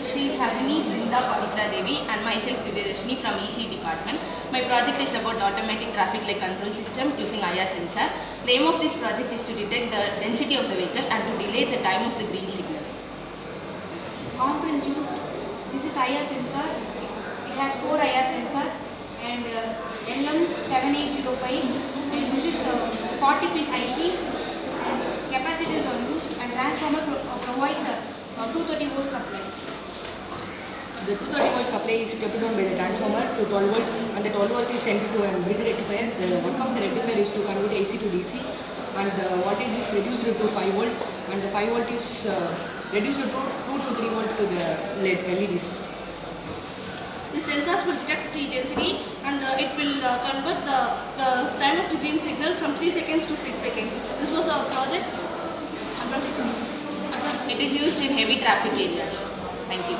Shri Harini Brinda Pavitra Devi and myself Divyadashini from EC department. My project is about automatic traffic light control system using IR sensor. The aim of this project is to detect the density of the vehicle and to delay the time of the green signal. Components used. This is IR sensor. It has 4 IR sensor and LM7805. This is 40 pin IC and capacitors are used and transformer provides a 230 volt supply. The 230 volt supply is stepped down by the transformer to 12 volt and the 12 volt is sent to a bridge rectifier. The work of the rectifier is to convert AC to DC and the voltage is reduced to 5 volt and the 5 volt is reduced to 2 to 3 volt to the LEDs. The sensors will detect the density and it will convert the time of the green signal from 3 seconds to 6 seconds. This was our project. It is used in heavy traffic areas. Thank you.